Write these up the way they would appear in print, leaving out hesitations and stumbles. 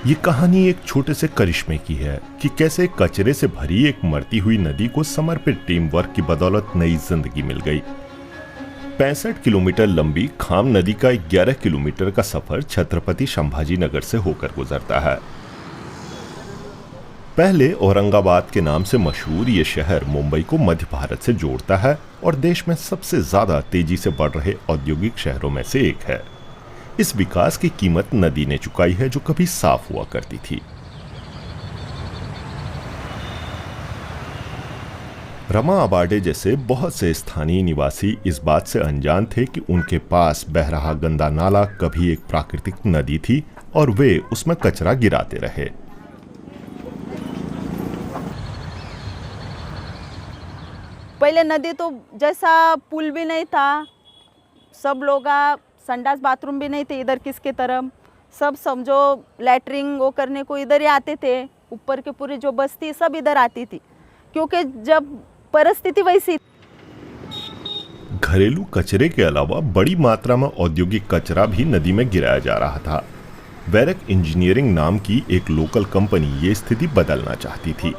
ये कहानी एक छोटे से करिश्मे की है कि कैसे कचरे से भरी एक मरती हुई नदी को समर्पित टीम वर्क की बदौलत नई जिंदगी मिल गई। 65 किलोमीटर लंबी खाम नदी का 11 किलोमीटर का सफर छत्रपति संभाजी नगर से होकर गुजरता है। पहले औरंगाबाद के नाम से मशहूर ये शहर मुंबई को मध्य भारत से जोड़ता है और देश में सबसे ज्यादा तेजी से बढ़ रहे औद्योगिक शहरों में से एक है। इस विकास की कीमत नदी ने चुकाई है जो कभी साफ हुआ करती थी। रमा आबाडे जैसे बहुत से स्थानीय निवासी इस बात से अनजान थे कि उनके पास बह रहा गंदा नाला कभी एक प्राकृतिक नदी थी और वे उसमें कचरा गिराते रहे। पहले नदी तो जैसा पुल भी नहीं था, सब लोग संडास बाथरूम भी नहीं थे इधर किसके तरफ, सब समझो लैटरिंग वो करने को इधर ही आते थे। ऊपर के पूरी जो बस्ती सब इधर आती थी क्योंकि जब परिस्थिति वैसी। घरेलू कचरे के अलावा बड़ी मात्रा में औद्योगिक कचरा भी नदी में गिराया जा रहा था। वैरक इंजीनियरिंग नाम की एक लोकल कंपनी ये स्थिति बदलना चाहती थी।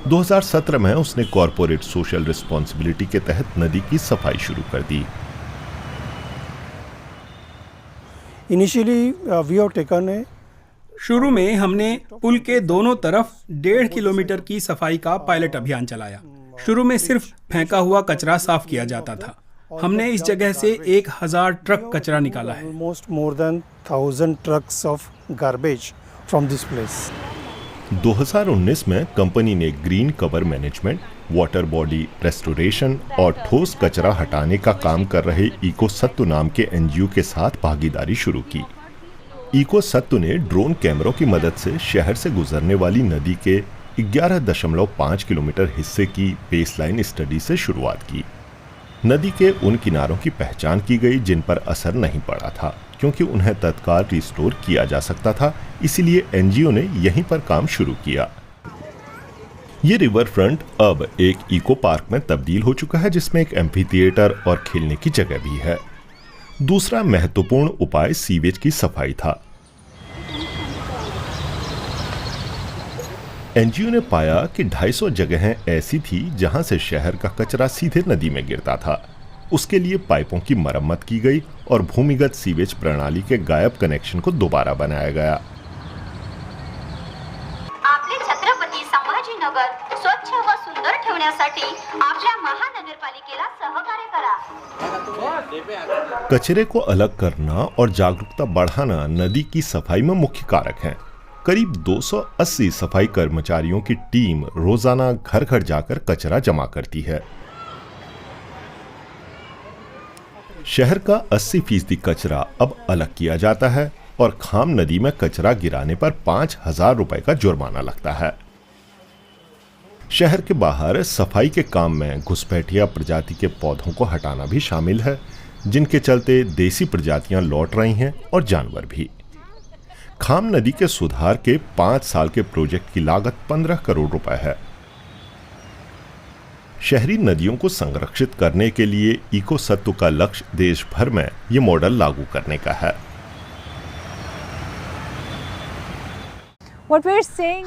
2017 में उसने कॉरपोरेट सोशल रिस्पॉन्सिबिलिटी के तहत नदी की सफाई शुरू कर दी। शुरू में हमने पुल के दोनों तरफ 1.5 किलोमीटर की सफाई का पायलट अभियान चलाया। शुरू में सिर्फ फेंका हुआ कचरा साफ किया जाता था। हमने इस जगह से 1000 ट्रक कचरा निकाला है। 2019 में कंपनी ने green cover management, water body restoration और ठोस कचरा हटाने का काम कर रहे इको सत्तू नाम के एनजीओ के साथ भागीदारी शुरू की। इको सत्तू ने ड्रोन कैमरों की मदद से शहर से गुजरने वाली नदी के 11.5 किलोमीटर हिस्से की बेसलाइन स्टडी से शुरुआत की। नदी के उन किनारों की पहचान की गई जिन पर असर नहीं पड़ा था क्योंकि उन्हें तत्काल रिस्टोर किया जा सकता था, इसीलिए एनजीओ ने यहीं पर काम शुरू किया। ये रिवर फ्रंट अब एक इको पार्क में तब्दील हो चुका है जिसमें एक एम्फी थिएटर और खेलने की जगह भी है। दूसरा महत्वपूर्ण उपाय सीवेज की सफाई था। एनजीओ ने पाया कि 250 जगहें ऐसी थी जहां से शहर का कचरा सीधे नदी में गिरता था। उसके लिए पाइपों की मरम्मत की गई और भूमिगत सीवेज प्रणाली के गायब कनेक्शन को दोबारा बनाया गया। आपले छत्रपती संभाजीनगर स्वच्छ व सुंदर ठेवण्यासाठी आपल्या महानगरपालिकेला सहकार्य करा। कचरे को अलग करना और जागरूकता बढ़ाना नदी की सफाई में मुख्य कारक हैं। करीब 280 सफाई कर्मचारियों की टीम रोजाना घर घर जाकर कचरा जमा करती है। शहर का 80% कचरा अब अलग किया जाता है और खाम नदी में कचरा गिराने पर 5000 रुपए का जुर्माना लगता है। शहर के बाहर सफाई के काम में घुसपैठिया प्रजाति के पौधों को हटाना भी शामिल है, जिनके चलते देसी प्रजातियां लौट रही हैं और जानवर भी। खाम नदी के सुधार के 5 साल के प्रोजेक्ट की लागत 15 करोड़ रुपए है। शहरी नदियों को संरक्षित करने के लिए इको सत्तू का लक्ष्य देश भर में ये मॉडल लागू करने का है।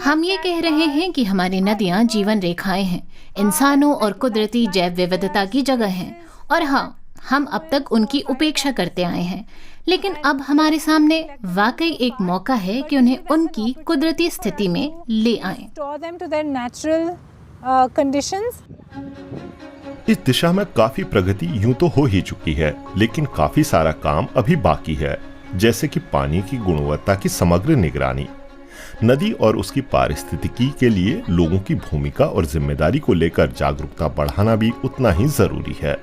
हम ये कह रहे हैं कि हमारी नदियाँ जीवन रेखाएं हैं, इंसानों और कुदरती जैव विविधता की जगह हैं। और हाँ, हम अब तक उनकी उपेक्षा करते आए हैं, लेकिन अब हमारे सामने वाकई एक मौका है कि उन्हें उनकी कुदरती स्थिति में ले आएं। इस दिशा में काफी प्रगति यूं तो हो ही चुकी है, लेकिन काफी सारा काम अभी बाकी है, जैसे कि पानी की गुणवत्ता की समग्र निगरानी। नदी और उसकी पारिस्थितिकी के लिए लोगों की भूमिका और जिम्मेदारी को लेकर जागरूकता बढ़ाना भी उतना ही जरूरी है।